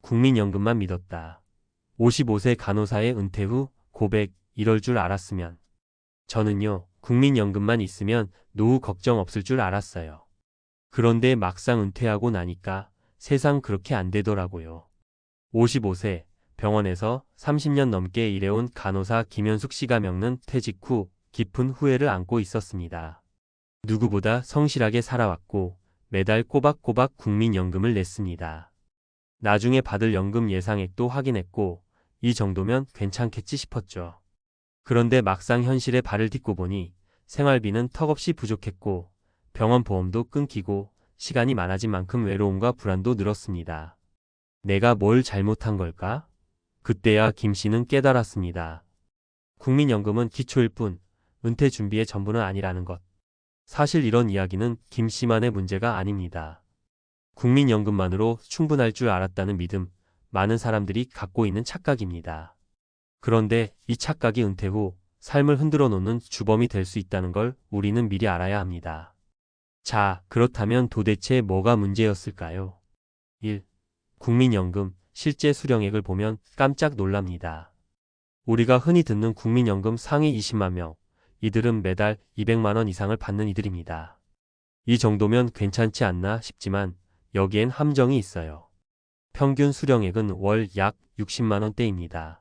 국민연금만 믿었다. 55세 간호사의 은퇴 후 고백 이럴 줄 알았으면. 저는요, 국민연금만 있으면 노후 걱정 없을 줄 알았어요. 그런데 막상 은퇴하고 나니까 세상 그렇게 안 되더라고요. 55세 병원에서 30년 넘게 일해온 간호사 김현숙 씨가 겪는 퇴직 후 깊은 후회를 안고 있었습니다. 누구보다 성실하게 살아왔고 매달 꼬박꼬박 국민연금을 냈습니다. 나중에 받을 연금 예상액도 확인했고 이 정도면 괜찮겠지 싶었죠. 그런데 막상 현실에 발을 딛고 보니 생활비는 턱없이 부족했고 병원 보험도 끊기고 시간이 많아진 만큼 외로움과 불안도 늘었습니다. 내가 뭘 잘못한 걸까? 그때야 김 씨는 깨달았습니다. 국민연금은 기초일 뿐 은퇴 준비의 전부는 아니라는 것. 사실 이런 이야기는 김 씨만의 문제가 아닙니다. 국민연금만으로 충분할 줄 알았다는 믿음, 많은 사람들이 갖고 있는 착각입니다. 그런데 이 착각이 은퇴 후 삶을 흔들어 놓는 주범이 될 수 있다는 걸 우리는 미리 알아야 합니다. 자, 그렇다면 도대체 뭐가 문제였을까요? 1. 국민연금 실제 수령액을 보면 깜짝 놀랍니다. 우리가 흔히 듣는 국민연금 상위 20만 명, 이들은 매달 200만 원 이상을 받는 이들입니다. 이 정도면 괜찮지 않나 싶지만 여기엔 함정이 있어요. 평균 수령액은 월 약 60만 원대입니다.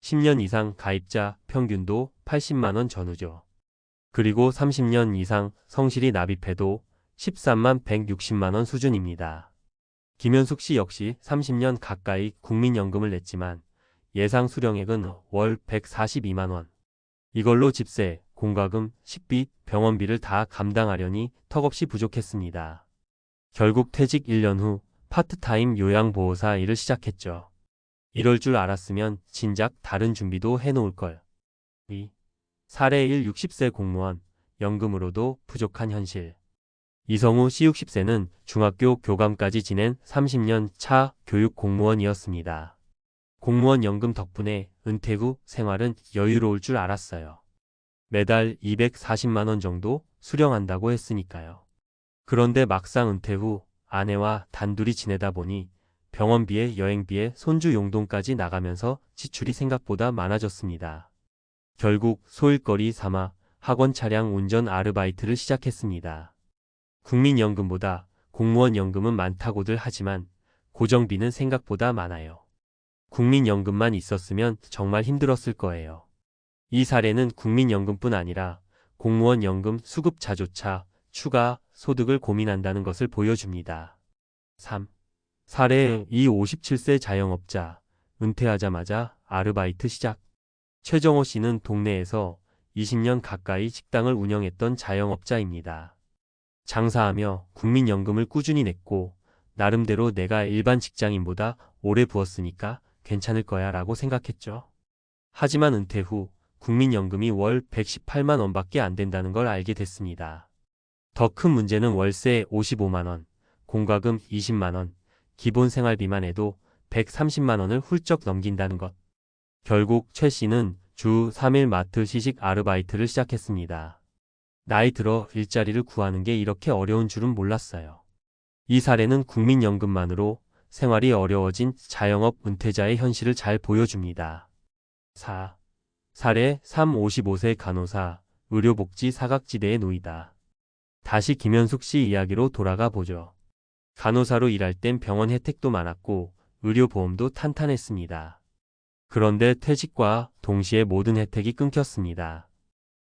10년 이상 가입자 평균도 80만 원 전후죠. 그리고 30년 이상 성실히 납입해도 13만 160만 원 수준입니다. 김현숙 씨 역시 30년 가까이 국민연금을 냈지만 예상 수령액은 월 142만 원. 이걸로 집세, 공과금, 식비, 병원비를 다 감당하려니 턱없이 부족했습니다. 결국 퇴직 1년 후 파트타임 요양보호사 일을 시작했죠. 이럴 줄 알았으면 진작 다른 준비도 해놓을 걸. 2. 사례 1 60세 공무원, 연금으로도 부족한 현실. 이성우 씨 60세는 중학교 교감까지 지낸 30년 차 교육 공무원이었습니다. 공무원 연금 덕분에 은퇴 후 생활은 여유로울 줄 알았어요. 매달 240만 원 정도 수령한다고 했으니까요. 그런데 막상 은퇴 후 아내와 단둘이 지내다 보니 병원비에 여행비에 손주 용돈까지 나가면서 지출이 생각보다 많아졌습니다. 결국 소일거리 삼아 학원 차량 운전 아르바이트를 시작했습니다. 국민연금보다 공무원 연금은 많다고들 하지만 고정비는 생각보다 많아요. 국민연금만 있었으면 정말 힘들었을 거예요. 이 사례는 국민연금뿐 아니라 공무원 연금 수급자조차 추가 소득을 고민한다는 것을 보여줍니다. 3. 사례 2 57세 자영업자, 은퇴하자마자 아르바이트 시작. 최정호 씨는 동네에서 20년 가까이 식당을 운영했던 자영업자입니다. 장사하며 국민연금을 꾸준히 냈고 나름대로 내가 일반 직장인보다 오래 부었으니까 괜찮을 거야 라고 생각했죠. 하지만 은퇴 후 국민연금이 월 118만 원밖에 안 된다는 걸 알게 됐습니다. 더 큰 문제는 월세 55만 원, 공과금 20만 원, 기본 생활비만 해도 130만 원을 훌쩍 넘긴다는 것. 결국 최 씨는 주 3일 마트 시식 아르바이트를 시작했습니다. 나이 들어 일자리를 구하는 게 이렇게 어려운 줄은 몰랐어요. 이 사례는 국민연금만으로 생활이 어려워진 자영업 은퇴자의 현실을 잘 보여줍니다. 4. 사례 3 55세 간호사, 의료복지 사각지대에 놓이다. 다시 김현숙 씨 이야기로 돌아가 보죠. 간호사로 일할 땐 병원 혜택도 많았고 의료보험도 탄탄했습니다. 그런데 퇴직과 동시에 모든 혜택이 끊겼습니다.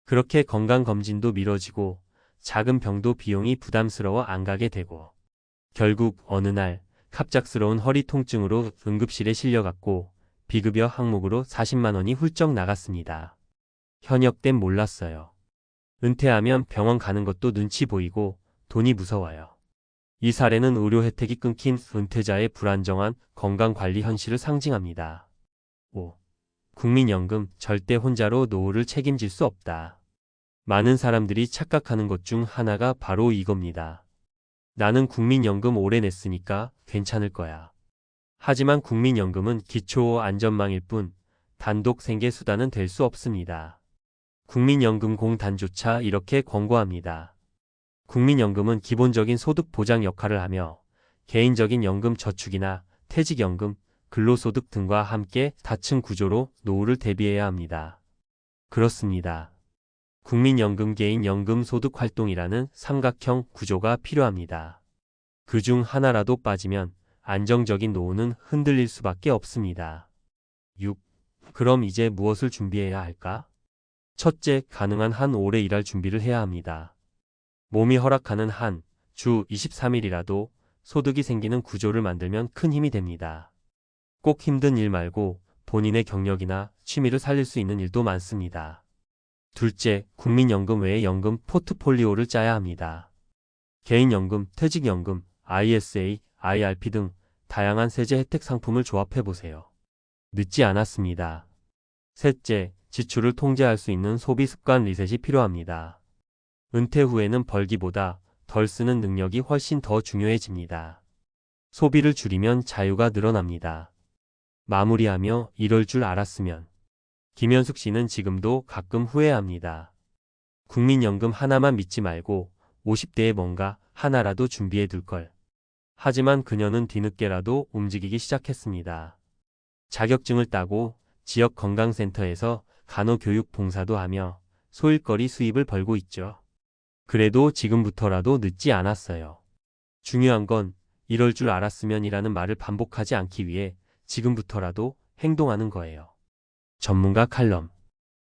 그렇게 건강검진도 미뤄지고 작은 병도 비용이 부담스러워 안 가게 되고 결국 어느 날 갑작스러운 허리 통증으로 응급실에 실려갔고 비급여 항목으로 40만 원이 훌쩍 나갔습니다. 현역 땐 몰랐어요. 은퇴하면 병원 가는 것도 눈치 보이고 돈이 무서워요. 이 사례는 의료 혜택이 끊긴 은퇴자의 불안정한 건강관리 현실을 상징합니다. 5. 국민연금 절대 혼자로 노후를 책임질 수 없다. 많은 사람들이 착각하는 것 중 하나가 바로 이겁니다. 나는 국민연금 오래 냈으니까 괜찮을 거야. 하지만 국민연금은 기초 안전망일 뿐 단독 생계 수단은 될 수 없습니다. 국민연금 공단조차 이렇게 권고합니다. 국민연금은 기본적인 소득 보장 역할을 하며 개인적인 연금 저축이나 퇴직연금, 근로소득 등과 함께 다층 구조로 노후를 대비해야 합니다. 그렇습니다. 국민연금 개인연금소득활동이라는 삼각형 구조가 필요합니다. 그중 하나라도 빠지면 안정적인 노후는 흔들릴 수밖에 없습니다. 6. 그럼 이제 무엇을 준비해야 할까? 첫째, 가능한 한 오래 일할 준비를 해야 합니다. 몸이 허락하는 한 주 23일이라도 소득이 생기는 구조를 만들면 큰 힘이 됩니다. 꼭 힘든 일 말고 본인의 경력이나 취미를 살릴 수 있는 일도 많습니다. 둘째, 국민연금 외에 연금 포트폴리오를 짜야 합니다. 개인연금, 퇴직연금, ISA, IRP 등 다양한 세제 혜택 상품을 조합해보세요. 늦지 않았습니다. 셋째, 지출을 통제할 수 있는 소비 습관 리셋이 필요합니다. 은퇴 후에는 벌기보다 덜 쓰는 능력이 훨씬 더 중요해집니다. 소비를 줄이면 자유가 늘어납니다. 마무리하며 이럴 줄 알았으면. 김현숙 씨는 지금도 가끔 후회합니다. 국민연금 하나만 믿지 말고 50대에 뭔가 하나라도 준비해 둘 걸. 하지만 그녀는 뒤늦게라도 움직이기 시작했습니다. 자격증을 따고 지역 건강센터에서 간호교육 봉사도 하며 소일거리 수입을 벌고 있죠. 그래도 지금부터라도 늦지 않았어요. 중요한 건 이럴 줄 알았으면이라는 말을 반복하지 않기 위해 지금부터라도 행동하는 거예요. 전문가 칼럼.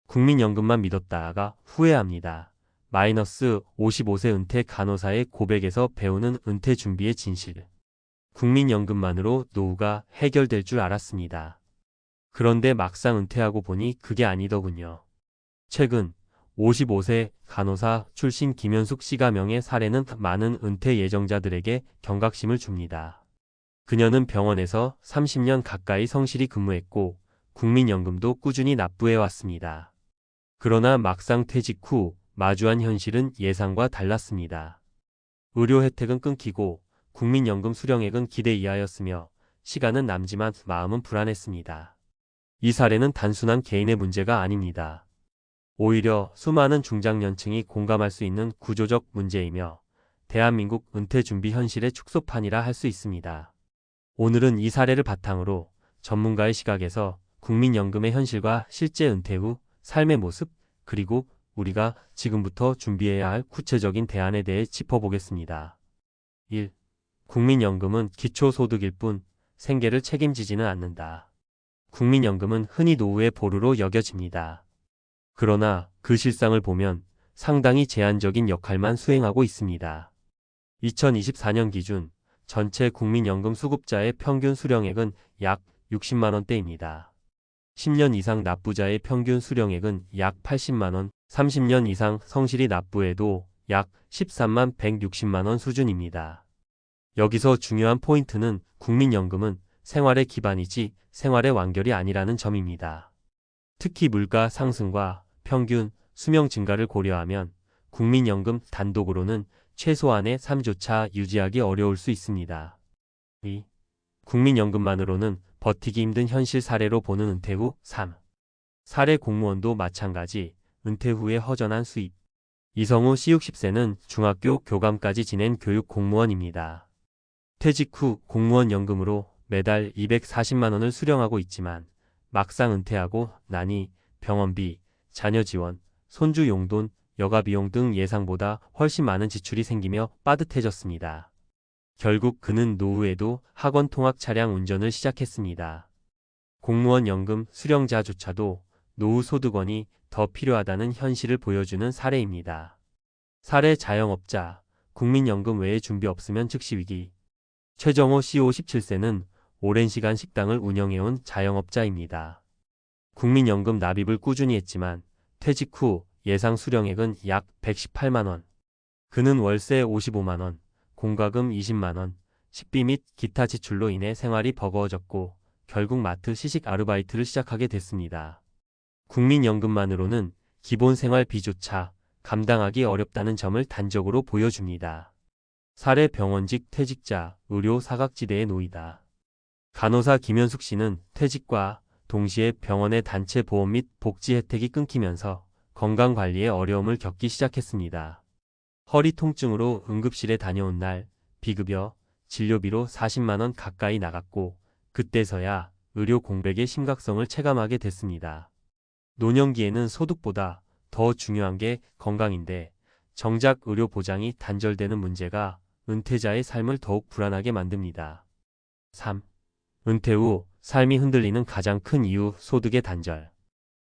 국민연금만 믿었다가 후회합니다. 마이너스 55세 은퇴 간호사의 고백에서 배우는 은퇴 준비의 진실. 국민연금만으로 노후가 해결될 줄 알았습니다. 그런데 막상 은퇴하고 보니 그게 아니더군요. 최근 55세 간호사 출신 김현숙 씨가 명의 사례는 많은 은퇴 예정자들에게 경각심을 줍니다. 그녀는 병원에서 30년 가까이 성실히 근무했고 국민연금도 꾸준히 납부해왔습니다. 그러나 막상 퇴직 후 마주한 현실은 예상과 달랐습니다. 의료 혜택은 끊기고 국민연금 수령액은 기대 이하였으며 시간은 남지만 마음은 불안했습니다. 이 사례는 단순한 개인의 문제가 아닙니다. 오히려 수많은 중장년층이 공감할 수 있는 구조적 문제이며 대한민국 은퇴 준비 현실의 축소판이라 할 수 있습니다. 오늘은 이 사례를 바탕으로 전문가의 시각에서 국민연금의 현실과 실제 은퇴 후 삶의 모습, 그리고 우리가 지금부터 준비해야 할 구체적인 대안에 대해 짚어보겠습니다. 1. 국민연금은 기초소득일 뿐 생계를 책임지지는 않는다. 국민연금은 흔히 노후의 보루로 여겨집니다. 그러나 그 실상을 보면 상당히 제한적인 역할만 수행하고 있습니다. 2024년 기준 전체 국민연금 수급자의 평균 수령액은 약 60만 원대입니다. 10년 이상 납부자의 평균 수령액은 약 80만 원, 30년 이상 성실히 납부해도 약 13만 160만 원 수준입니다. 여기서 중요한 포인트는 국민연금은 생활의 기반이지 생활의 완결이 아니라는 점입니다. 특히 물가 상승과 평균 수명 증가를 고려하면 국민연금 단독으로는 최소한의 삶조차 유지하기 어려울 수 있습니다. 2. 국민연금만으로는 버티기 힘든 현실 사례로 보는 은퇴 후 3. 사례 공무원도 마찬가지 은퇴 후의 허전한 수입. 이성우 씨 60세는 중학교 교감까지 지낸 교육 공무원입니다. 퇴직 후 공무원 연금으로 매달 240만 원을 수령하고 있지만 막상 은퇴하고 나니 병원비, 자녀 지원, 손주 용돈, 여가 비용 등 예상보다 훨씬 많은 지출이 생기며 빠듯해졌습니다. 결국 그는 노후에도 학원 통학 차량 운전을 시작했습니다. 공무원 연금 수령자조차도 노후 소득원이 더 필요하다는 현실을 보여주는 사례입니다. 사례 자영업자, 국민연금 외에 준비 없으면 즉시 위기. 최정호 씨 57세는 오랜 시간 식당을 운영해온 자영업자입니다. 국민연금 납입을 꾸준히 했지만 퇴직 후 예상 수령액은 약 118만 원. 그는 월세 55만 원, 공과금 20만 원, 식비 및 기타 지출로 인해 생활이 버거워졌고 결국 마트 시식 아르바이트를 시작하게 됐습니다. 국민연금만으로는 기본 생활비조차 감당하기 어렵다는 점을 단적으로 보여줍니다. 사례 병원직 퇴직자, 의료 사각지대에 놓이다. 간호사 김현숙 씨는 퇴직과 동시에 병원의 단체 보험 및 복지 혜택이 끊기면서 건강관리에 어려움을 겪기 시작했습니다. 허리 통증으로 응급실에 다녀온 날 비급여, 진료비로 40만 원 가까이 나갔고 그때서야 의료 공백의 심각성을 체감하게 됐습니다. 노년기에는 소득보다 더 중요한 게 건강인데 정작 의료 보장이 단절되는 문제가 은퇴자의 삶을 더욱 불안하게 만듭니다. 3. 은퇴 후 삶이 흔들리는 가장 큰 이유 소득의 단절.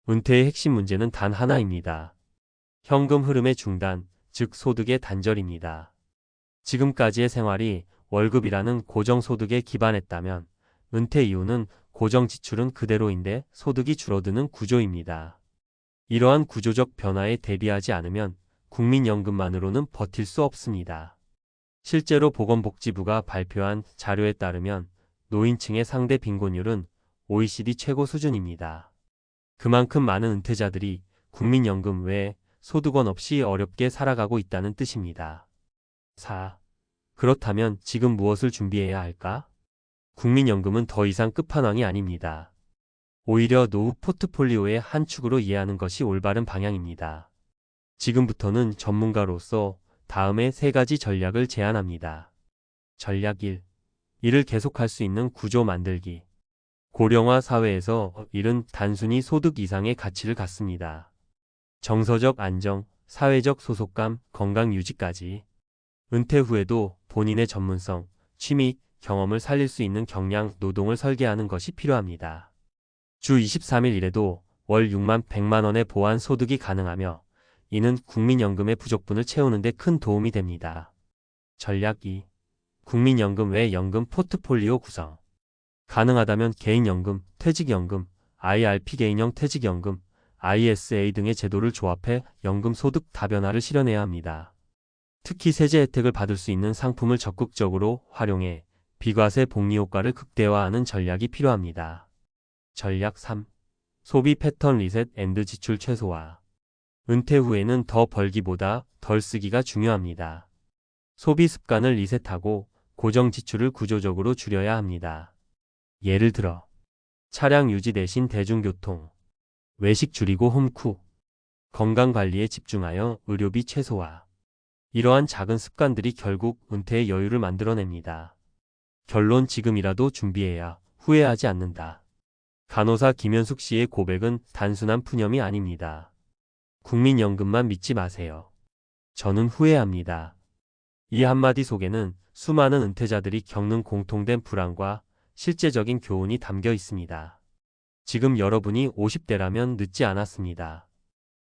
은퇴의 핵심 문제는 단 하나입니다. 현금 흐름의 중단, 즉 소득의 단절입니다. 지금까지의 생활이 월급이라는 고정소득에 기반했다면 은퇴 이후는 고정 지출은 그대로인데 소득이 줄어드는 구조입니다. 이러한 구조적 변화에 대비하지 않으면 국민연금만으로는 버틸 수 없습니다. 실제로 보건복지부가 발표한 자료에 따르면 노인층의 상대 빈곤율은 OECD 최고 수준입니다. 그만큼 많은 은퇴자들이 국민연금 외에 소득원 없이 어렵게 살아가고 있다는 뜻입니다. 4. 그렇다면 지금 무엇을 준비해야 할까? 국민연금은 더 이상 끝판왕이 아닙니다. 오히려 노후 포트폴리오의 한 축으로 이해하는 것이 올바른 방향입니다. 지금부터는 전문가로서 다음의 3가지 전략을 제안합니다. 전략 1. 일을 계속할 수 있는 구조 만들기. 고령화 사회에서 일은 단순히 소득 이상의 가치를 갖습니다. 정서적 안정, 사회적 소속감, 건강 유지까지. 은퇴 후에도 본인의 전문성, 취미, 경험을 살릴 수 있는 경량 노동을 설계하는 것이 필요합니다. 주 23일 일해도 월 6만 100만 원의 보완 소득이 가능하며 이는 국민연금의 부족분을 채우는 데 큰 도움이 됩니다. 전략 2. 국민연금 외 연금 포트폴리오 구성. 가능하다면 개인연금, 퇴직연금, IRP 개인형 퇴직연금, ISA 등의 제도를 조합해 연금 소득 다변화를 실현해야 합니다. 특히 세제 혜택을 받을 수 있는 상품을 적극적으로 활용해 비과세 복리 효과를 극대화하는 전략이 필요합니다. 전략 3. 소비 패턴 리셋 앤드 지출 최소화. 은퇴 후에는 더 벌기보다 덜 쓰기가 중요합니다. 소비 습관을 리셋하고 고정 지출을 구조적으로 줄여야 합니다. 예를 들어 차량 유지 대신 대중교통, 외식 줄이고 홈쿠, 건강관리에 집중하여 의료비 최소화. 이러한 작은 습관들이 결국 은퇴의 여유를 만들어냅니다. 결론 지금이라도 준비해야 후회하지 않는다. 간호사 김현숙 씨의 고백은 단순한 푸념이 아닙니다. 국민연금만 믿지 마세요. 저는 후회합니다. 이 한마디 속에는 수많은 은퇴자들이 겪는 공통된 불안과 실제적인 교훈이 담겨 있습니다. 지금 여러분이 50대라면 늦지 않았습니다.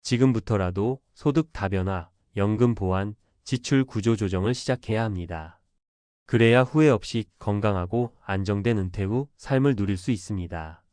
지금부터라도 소득 다변화, 연금 보완, 지출 구조 조정을 시작해야 합니다. 그래야 후회 없이 건강하고 안정된 은퇴 후 삶을 누릴 수 있습니다.